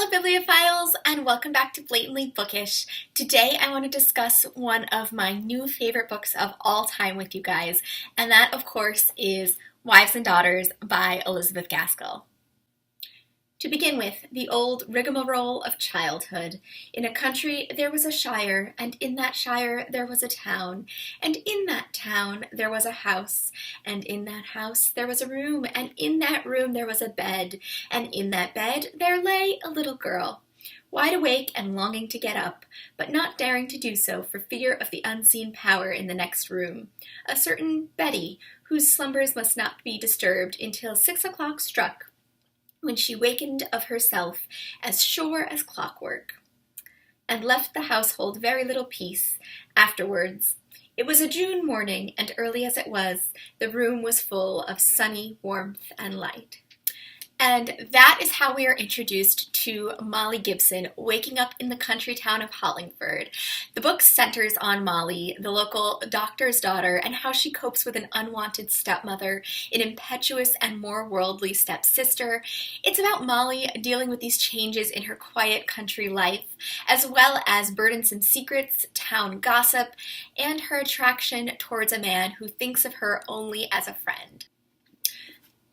Hello bibliophiles, and welcome back to Blatantly Bookish. Today I want to discuss one of my new favorite books of all time with you guys, and that of course is Wives and Daughters by Elizabeth Gaskell. To begin with, the old rigmarole of childhood. In a country there was a shire, and in that shire there was a town, and in that town there was a house, and in that house there was a room, and in that room there was a bed, and in that bed there lay a little girl, wide awake and longing to get up, but not daring to do so for fear of the unseen power in the next room, a certain Betty, whose slumbers must not be disturbed until 6 o'clock struck, when she wakened of herself as sure as clockwork, and left the household very little peace afterwards. It was a June morning, and early as it was, the room was full of sunny warmth and light. And that is how we are introduced to Molly Gibson waking up in the country town of Hollingford. The book centers on Molly, the local doctor's daughter, and how she copes with an unwanted stepmother, an impetuous and more worldly stepsister. It's about Molly dealing with these changes in her quiet country life, as well as burdensome secrets, town gossip, and her attraction towards a man who thinks of her only as a friend.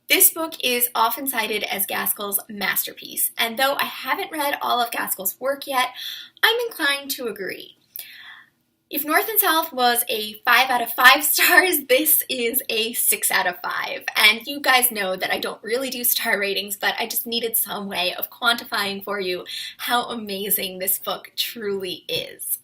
This book is often cited as Gaskell's masterpiece, and though I haven't read all of Gaskell's work yet, I'm inclined to agree. If North and South was a 5 out of 5 stars, this is a 6 out of 5. And you guys know that I don't really do star ratings, but I just needed some way of quantifying for you how amazing this book truly is.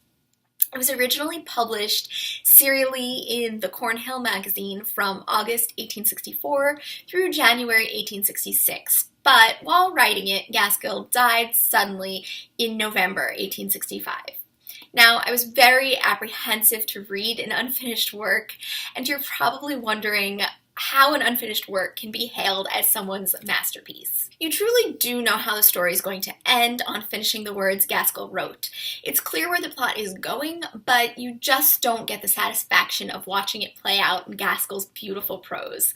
It was originally published serially in the Cornhill magazine from August 1864 through January 1866. But while writing it, Gaskell died suddenly in November 1865. Now, I was very apprehensive to read an unfinished work, and you're probably wondering how an unfinished work can be hailed as someone's masterpiece. You truly do know how the story is going to end on finishing the words Gaskell wrote. It's clear where the plot is going, but you just don't get the satisfaction of watching it play out in Gaskell's beautiful prose.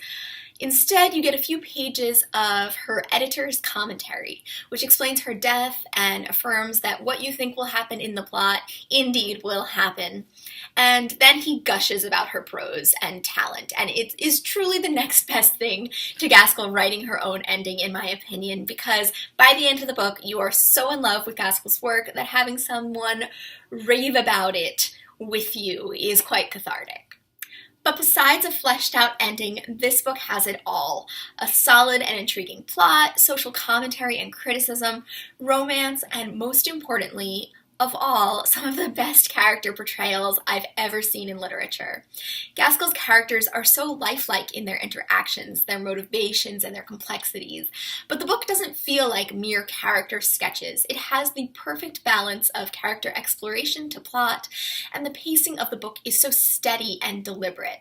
Instead, you get a few pages of her editor's commentary, which explains her death and affirms that what you think will happen in the plot indeed will happen. And then he gushes about her prose and talent, and it is truly the next best thing to Gaskell writing her own ending, in my opinion, because by the end of the book, you are so in love with Gaskell's work that having someone rave about it with you is quite cathartic. But besides a fleshed out ending, this book has it all. A solid and intriguing plot, social commentary and criticism, romance, and most importantly of all, some of the best character portrayals I've ever seen in literature. Gaskell's characters are so lifelike in their interactions, their motivations, and their complexities, but the book doesn't feel like mere character sketches. It has the perfect balance of character exploration to plot, and the pacing of the book is so steady and deliberate.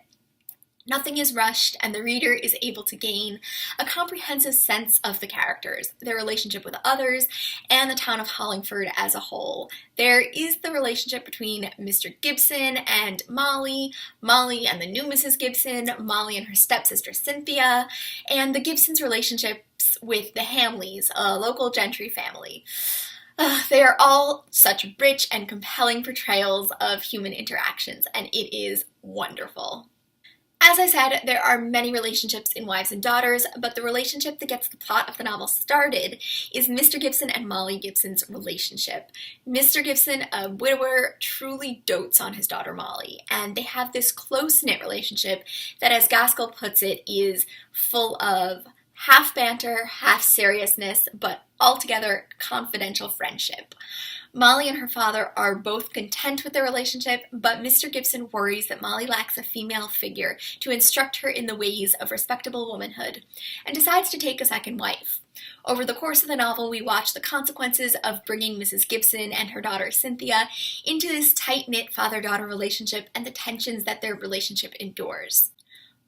Nothing is rushed, and the reader is able to gain a comprehensive sense of the characters, their relationship with others, and the town of Hollingford as a whole. There is the relationship between Mr. Gibson and Molly, Molly and the new Mrs. Gibson, Molly and her stepsister Cynthia, and the Gibsons' relationships with the Hamleys, a local gentry family. They are all such rich and compelling portrayals of human interactions, and it is wonderful. As I said, there are many relationships in Wives and Daughters, but the relationship that gets the plot of the novel started is Mr. Gibson and Molly Gibson's relationship. Mr. Gibson, a widower, truly dotes on his daughter Molly, and they have this close-knit relationship that, as Gaskell puts it, is full of half banter, half seriousness, but altogether confidential friendship. Molly and her father are both content with their relationship, but Mr. Gibson worries that Molly lacks a female figure to instruct her in the ways of respectable womanhood, and decides to take a second wife. Over the course of the novel, we watch the consequences of bringing Mrs. Gibson and her daughter Cynthia into this tight-knit father-daughter relationship and the tensions that their relationship endures.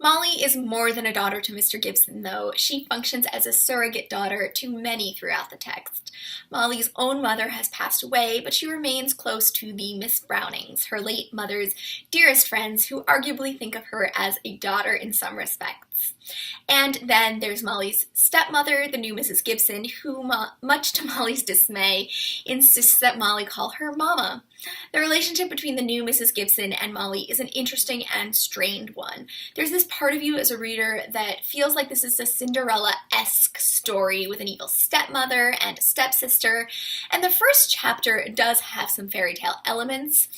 Molly is more than a daughter to Mr. Gibson, though. She functions as a surrogate daughter to many throughout the text. Molly's own mother has passed away, but she remains close to the Miss Brownings, her late mother's dearest friends, who arguably think of her as a daughter in some respects. parents. And then there's Molly's stepmother, the new Mrs. Gibson, who, much to Molly's dismay, insists that Molly call her Mama. The relationship between the new Mrs. Gibson and Molly is an interesting and strained one. There's this part of you as a reader that feels like this is a Cinderella-esque story with an evil stepmother and a stepsister, and the first chapter does have some fairy tale elements.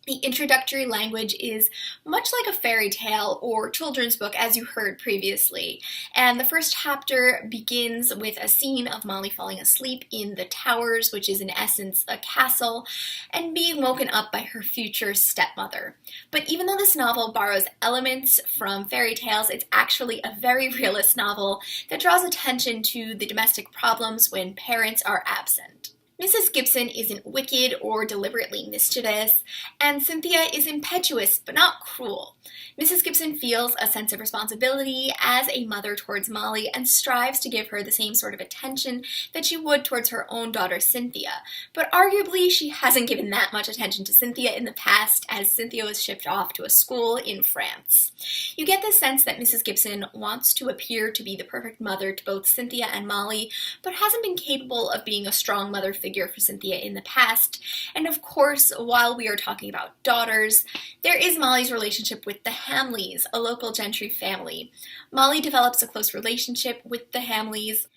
The introductory language is much like a fairy tale or children's book, as you heard previously. And the first chapter begins with a scene of Molly falling asleep in the towers, which is in essence a castle, and being woken up by her future stepmother. But even though this novel borrows elements from fairy tales, it's actually a very realist novel that draws attention to the domestic problems when parents are absent. Mrs. Gibson isn't wicked or deliberately mischievous, and Cynthia is impetuous but not cruel. Mrs. Gibson feels a sense of responsibility as a mother towards Molly and strives to give her the same sort of attention that she would towards her own daughter Cynthia, but arguably she hasn't given that much attention to Cynthia in the past as Cynthia was shipped off to a school in France. You get the sense that Mrs. Gibson wants to appear to be the perfect mother to both Cynthia and Molly, but hasn't been capable of being a strong mother figure for Cynthia in the past. And of course, while we are talking about daughters, there is Molly's relationship with the Hamleys, a local gentry family. Molly develops a close relationship with the Hamleys,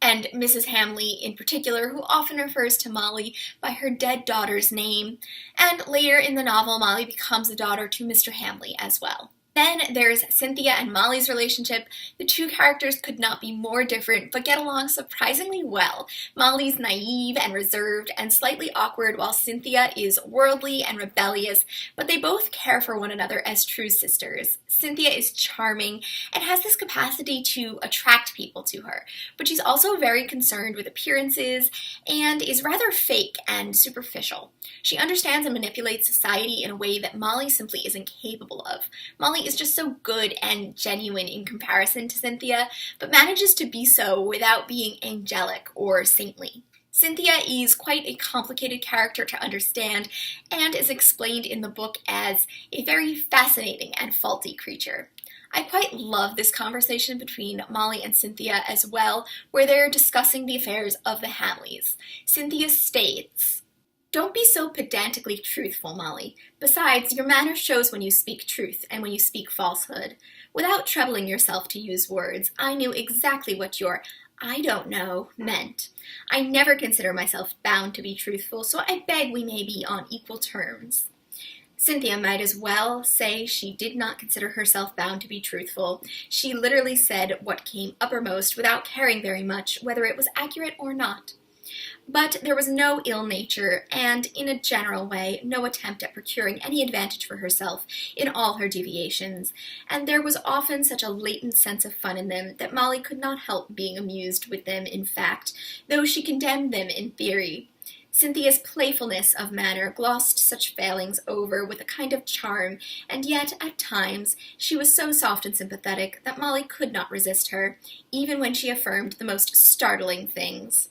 and Mrs. Hamley in particular, who often refers to Molly by her dead daughter's name. And later in the novel, Molly becomes a daughter to Mr. Hamley as well. Then there's Cynthia and Molly's relationship. The two characters could not be more different, but get along surprisingly well. Molly's naive and reserved and slightly awkward, while Cynthia is worldly and rebellious, but they both care for one another as true sisters. Cynthia is charming and has this capacity to attract people to her, but she's also very concerned with appearances and is rather fake and superficial. She understands and manipulates society in a way that Molly simply isn't capable of. Molly is just so good and genuine in comparison to Cynthia, but manages to be so without being angelic or saintly. Cynthia is quite a complicated character to understand and is explained in the book as a very fascinating and faulty creature. I quite love this conversation between Molly and Cynthia as well, where they're discussing the affairs of the Hamleys. Cynthia states, "Don't be so pedantically truthful, Molly. Besides, your manner shows when you speak truth and when you speak falsehood. Without troubling yourself to use words, I knew exactly what your 'I don't know' meant. I never consider myself bound to be truthful, so I beg we may be on equal terms." Cynthia might as well say she did not consider herself bound to be truthful. She literally said what came uppermost without caring very much whether it was accurate or not. But there was no ill nature, and in a general way, no attempt at procuring any advantage for herself in all her deviations, and there was often such a latent sense of fun in them that Molly could not help being amused with them in fact, though she condemned them in theory. Cynthia's playfulness of manner glossed such failings over with a kind of charm, and yet, at times, she was so soft and sympathetic that Molly could not resist her, even when she affirmed the most startling things.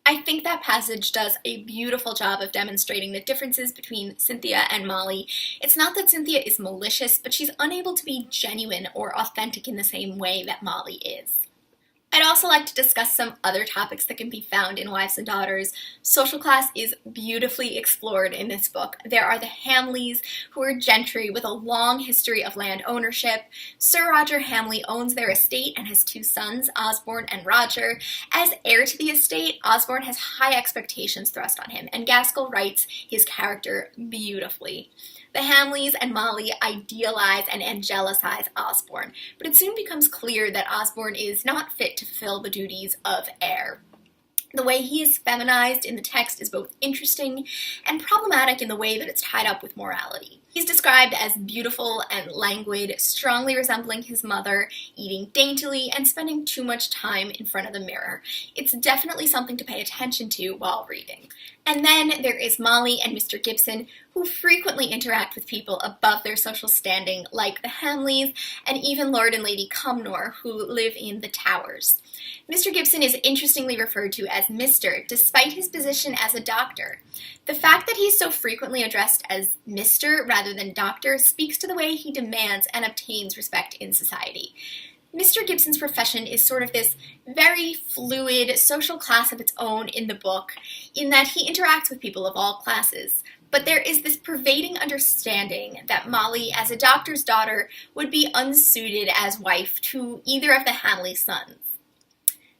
I think that passage does a beautiful job of demonstrating the differences between Cynthia and Molly. It's not that Cynthia is malicious, but she's unable to be genuine or authentic in the same way that Molly is. I'd also like to discuss some other topics that can be found in Wives and Daughters. Social class is beautifully explored in this book. There are the Hamleys, who are gentry with a long history of land ownership. Sir Roger Hamley owns their estate and has two sons, Osborne and Roger. As heir to the estate, Osborne has high expectations thrust on him, and Gaskell writes his character beautifully. The Hamleys and Molly idealize and angelicize Osborne, but it soon becomes clear that Osborne is not fit to fulfill the duties of heir. The way he is feminized in the text is both interesting and problematic in the way that it's tied up with morality. He's described as beautiful and languid, strongly resembling his mother, eating daintily, and spending too much time in front of the mirror. It's definitely something to pay attention to while reading. And then there is Molly and Mr. Gibson, who frequently interact with people above their social standing, like the Hamleys and even Lord and Lady Cumnor, who live in the Towers. Mr. Gibson is interestingly referred to as Mr., despite his position as a doctor. The fact that he's so frequently addressed as Mr. rather than Doctor speaks to the way he demands and obtains respect in society. Mr. Gibson's profession is sort of this very fluid social class of its own in the book, in that he interacts with people of all classes. But there is this pervading understanding that Molly, as a doctor's daughter, would be unsuited as wife to either of the Hamley sons.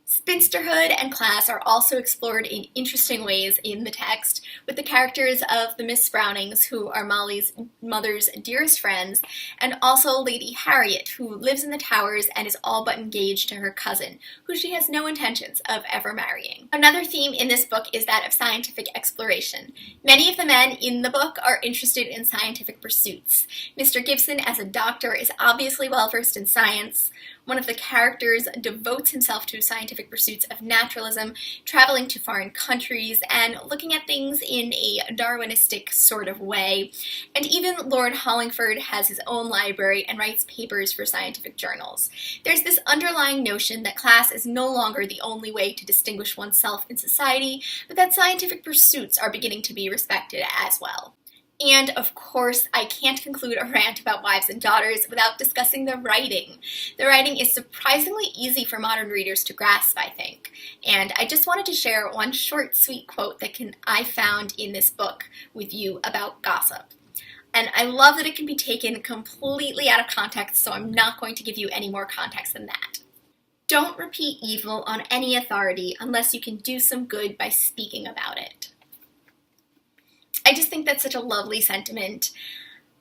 Spinsterhood and class are also explored in interesting ways in the text, with the characters of the Miss Brownings, who are Molly's mother's dearest friends, and also Lady Harriet, who lives in the Towers and is all but engaged to her cousin, who she has no intentions of ever marrying. Another theme in this book is that of scientific exploration. Many of the men in the book are interested in scientific pursuits. Mr. Gibson, as a doctor, is obviously well-versed in science. One of the characters devotes himself to scientific pursuits of naturalism, traveling to foreign countries, and looking at things in a Darwinistic sort of way. And even Lord Hollingford has his own library and writes papers for scientific journals. There's this underlying notion that class is no longer the only way to distinguish oneself in society, but that scientific pursuits are beginning to be respected as well. And, of course, I can't conclude a rant about Wives and Daughters without discussing the writing. The writing is surprisingly easy for modern readers to grasp, I think. And I just wanted to share one short, sweet quote that I found in this book with you about gossip. And I love that it can be taken completely out of context, so I'm not going to give you any more context than that. Don't repeat evil on any authority unless you can do some good by speaking about it. I just think that's such a lovely sentiment.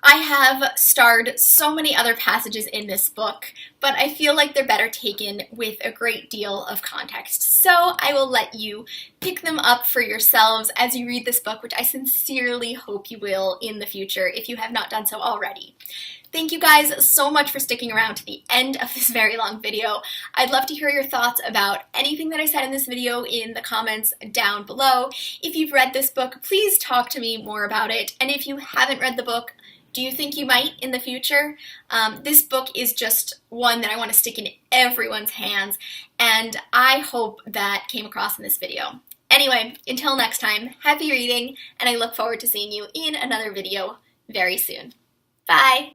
I have starred so many other passages in this book, but I feel like they're better taken with a great deal of context. So I will let you pick them up for yourselves as you read this book, which I sincerely hope you will in the future if you have not done so already. Thank you guys so much for sticking around to the end of this very long video. I'd love to hear your thoughts about anything that I said in this video in the comments down below. If you've read this book, please talk to me more about it. And if you haven't read the book, do you think you might in the future? This book is just one that I want to stick in everyone's hands, and I hope that came across in this video. Anyway, until next time, happy reading, and I look forward to seeing you in another video very soon. Bye!